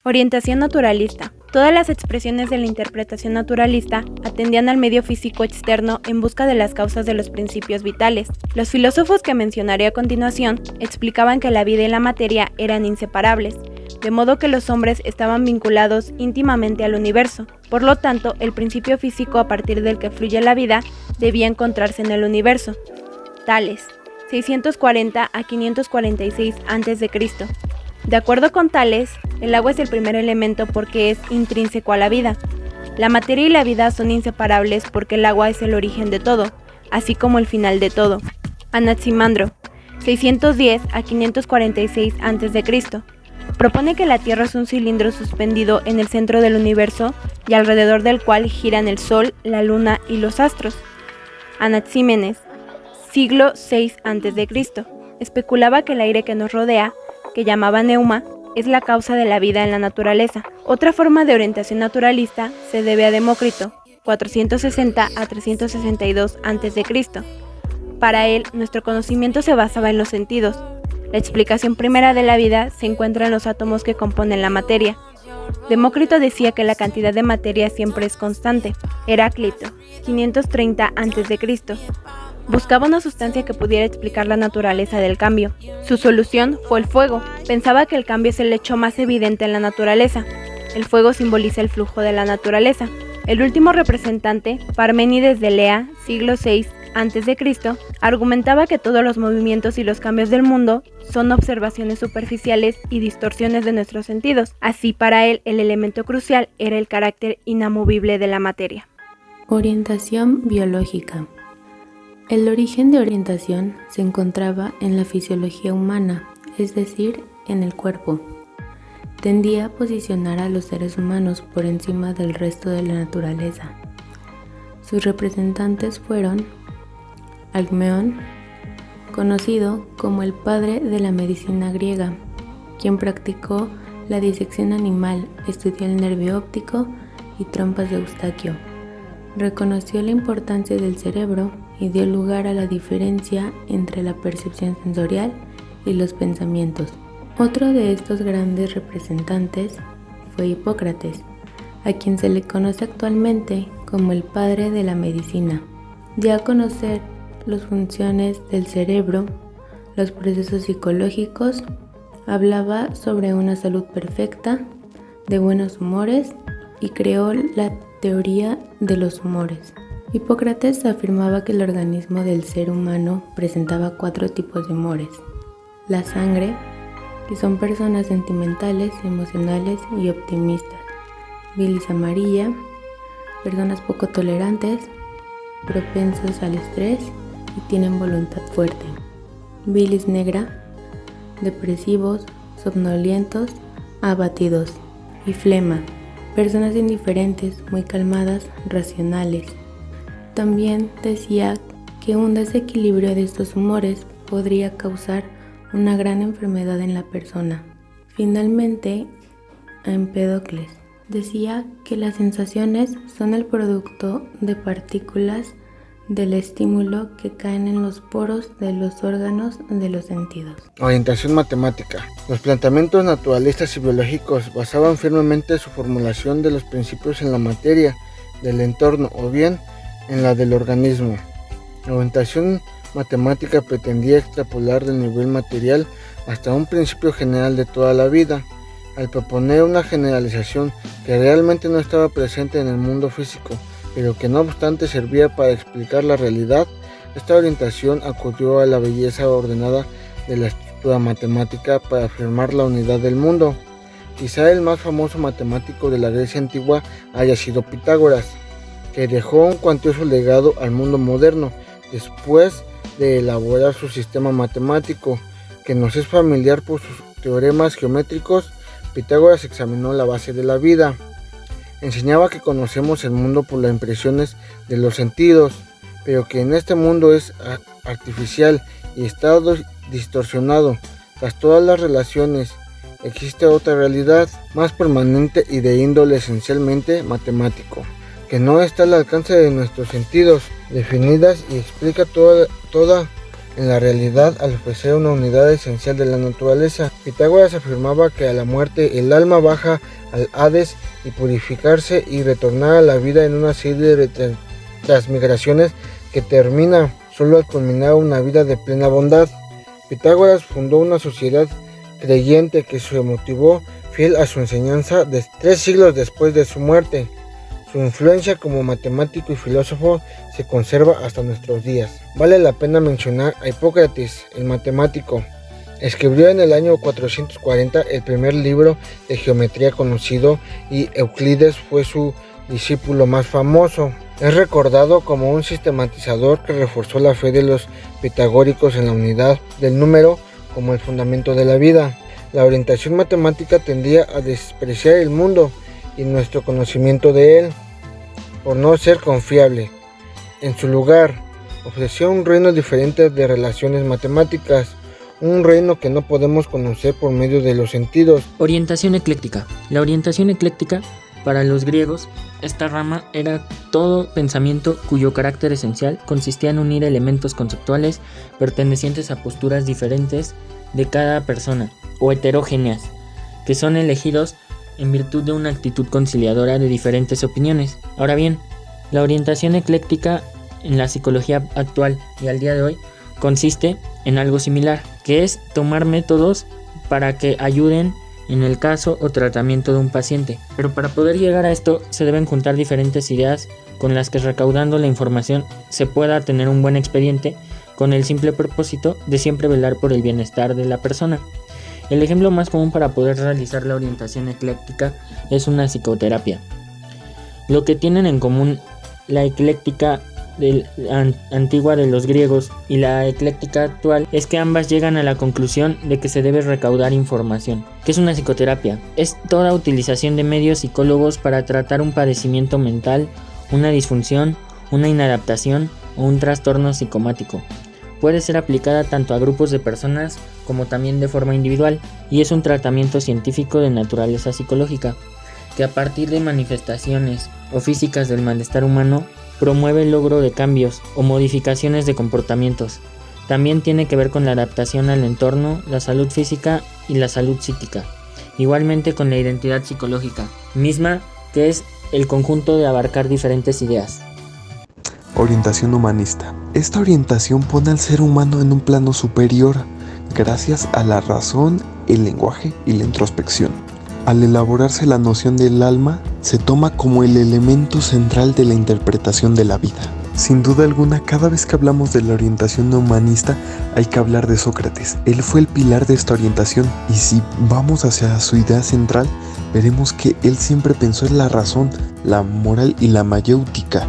Orientación naturalista. Todas las expresiones de la interpretación naturalista atendían al medio físico externo en busca de las causas de los principios vitales. Los filósofos que mencionaré a continuación explicaban que la vida y la materia eran inseparables, de modo que los hombres estaban vinculados íntimamente al universo. Por lo tanto, el principio físico a partir del que fluye la vida debía encontrarse en el universo. Tales, 640 a 546 a.C. De acuerdo con Tales, el agua es el primer elemento porque es intrínseco a la vida. La materia y la vida son inseparables porque el agua es el origen de todo, así como el final de todo. Anaximandro, 610 a 546 a.C., propone que la Tierra es un cilindro suspendido en el centro del universo y alrededor del cual giran el Sol, la Luna y los astros. Anaxímenes, siglo VI a.C., especulaba que el aire que nos rodea, que llamaba neuma, es la causa de la vida en la naturaleza. Otra forma de orientación naturalista se debe a Demócrito, 460 a 362 a.C. Para él, nuestro conocimiento se basaba en los sentidos. La explicación primera de la vida se encuentra en los átomos que componen la materia. Demócrito decía que la cantidad de materia siempre es constante. Heráclito, 530 a.C., buscaba una sustancia que pudiera explicar la naturaleza del cambio. Su solución fue el fuego. Pensaba que el cambio es el hecho más evidente en la naturaleza. El fuego simboliza el flujo de la naturaleza. El último representante, Parménides de Lea, siglo VI a.C., argumentaba que todos los movimientos y los cambios del mundo son observaciones superficiales y distorsiones de nuestros sentidos. Así, para él, el elemento crucial era el carácter inamovible de la materia. Orientación biológica. El origen de orientación se encontraba en la fisiología humana, es decir, en el cuerpo. Tendía a posicionar a los seres humanos por encima del resto de la naturaleza. Sus representantes fueron Alcmeón, conocido como el padre de la medicina griega, quien practicó la disección animal, estudió el nervio óptico y trompas de Eustaquio. Reconoció la importancia del cerebro y dio lugar a la diferencia entre la percepción sensorial y los pensamientos. Otro de estos grandes representantes fue Hipócrates, a quien se le conoce actualmente como el padre de la medicina. Dio a conocer las funciones del cerebro, los procesos psicológicos, hablaba sobre una salud perfecta, de buenos humores y creó la teoría de los humores. Hipócrates afirmaba que el organismo del ser humano presentaba 4 tipos de humores. La sangre, que son personas sentimentales, emocionales y optimistas. Bilis amarilla, personas poco tolerantes, propensos al estrés y tienen voluntad fuerte. Bilis negra, depresivos, somnolientos, abatidos. Y flema, personas indiferentes, muy calmadas, racionales. También decía que un desequilibrio de estos humores podría causar una gran enfermedad en la persona. Finalmente, Empédocles decía que las sensaciones son el producto de partículas del estímulo que caen en los poros de los órganos de los sentidos. Orientación matemática. Los planteamientos naturalistas y biológicos basaban firmemente su formulación de los principios en la materia del entorno o bien en la del organismo. La orientación matemática pretendía extrapolar del nivel material hasta un principio general de toda la vida, al proponer una generalización que realmente no estaba presente en el mundo físico, pero que no obstante servía para explicar la realidad. Esta orientación acudió a la belleza ordenada de la estructura matemática para afirmar la unidad del mundo. Quizá el más famoso matemático de la Grecia antigua haya sido Pitágoras, que dejó un cuantioso legado al mundo moderno después de elaborar su sistema matemático, que nos es familiar por sus teoremas geométricos. Pitágoras examinó la base de la vida. Enseñaba que conocemos el mundo por las impresiones de los sentidos, pero que en este mundo es artificial y está distorsionado. Tras todas las relaciones, existe otra realidad más permanente y de índole esencialmente matemático, que no está al alcance de nuestros sentidos, definidas y explica toda en la realidad al ofrecer una unidad esencial de la naturaleza. Pitágoras afirmaba que a la muerte el alma baja al Hades y purificarse y retornar a la vida en una serie de transmigraciones que termina solo al culminar una vida de plena bondad. Pitágoras fundó una sociedad creyente que se motivó fiel a su enseñanza 3 siglos después de su muerte. Su influencia como matemático y filósofo se conserva hasta nuestros días. Vale la pena mencionar a Hipócrates, el matemático. Escribió en el año 440 el primer libro de geometría conocido y Euclides fue su discípulo más famoso. Es recordado como un sistematizador que reforzó la fe de los pitagóricos en la unidad del número como el fundamento de la vida. La orientación matemática tendía a despreciar el mundo y nuestro conocimiento de él, por no ser confiable. En su lugar, ofreció un reino diferente de relaciones matemáticas, un reino que no podemos conocer por medio de los sentidos. Orientación ecléctica. La orientación ecléctica, para los griegos, esta rama era todo pensamiento cuyo carácter esencial consistía en unir elementos conceptuales pertenecientes a posturas diferentes de cada persona, o heterogéneas, que son elegidos en virtud de una actitud conciliadora de diferentes opiniones. Ahora bien, la orientación ecléctica en la psicología actual y al día de hoy consiste en algo similar, que es tomar métodos para que ayuden en el caso o tratamiento de un paciente. Pero para poder llegar a esto se deben juntar diferentes ideas con las que, recaudando la información, se pueda tener un buen expediente con el simple propósito de siempre velar por el bienestar de la persona. El ejemplo más común para poder realizar la orientación ecléctica es una psicoterapia. Lo que tienen en común la ecléctica antigua de los griegos y la ecléctica actual es que ambas llegan a la conclusión de que se debe recaudar información. ¿Qué es una psicoterapia? Es toda utilización de medios psicólogos para tratar un padecimiento mental, una disfunción, una inadaptación o un trastorno psicomático. Puede ser aplicada tanto a grupos de personas como también de forma individual, y es un tratamiento científico de naturaleza psicológica, que a partir de manifestaciones o físicas del malestar humano promueve el logro de cambios o modificaciones de comportamientos. También tiene que ver con la adaptación al entorno, la salud física y la salud psíquica. Igualmente con la identidad psicológica, misma que es el conjunto de abarcar diferentes ideas. Orientación humanista. Esta orientación pone al ser humano en un plano superior, gracias a la razón, el lenguaje y la introspección. Al elaborarse la noción del alma, se toma como el elemento central de la interpretación de la vida. Sin duda alguna, cada vez que hablamos de la orientación humanista, hay que hablar de Sócrates. Él fue el pilar de esta orientación, y si vamos hacia su idea central, veremos que él siempre pensó en la razón, la moral y la mayéutica.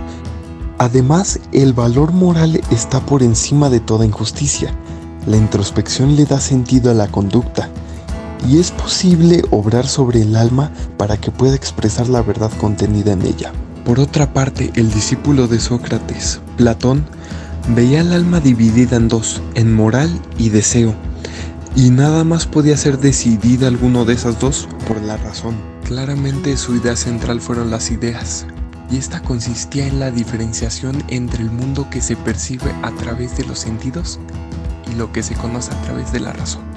Además, el valor moral está por encima de toda injusticia. La introspección le da sentido a la conducta, y es posible obrar sobre el alma para que pueda expresar la verdad contenida en ella. Por otra parte, el discípulo de Sócrates, Platón, veía el alma dividida en dos, en moral y deseo, y nada más podía ser decidida alguno de esas dos por la razón. Claramente su idea central fueron las ideas, y esta consistía en la diferenciación entre el mundo que se percibe a través de los sentidos y lo que se conoce a través de la razón.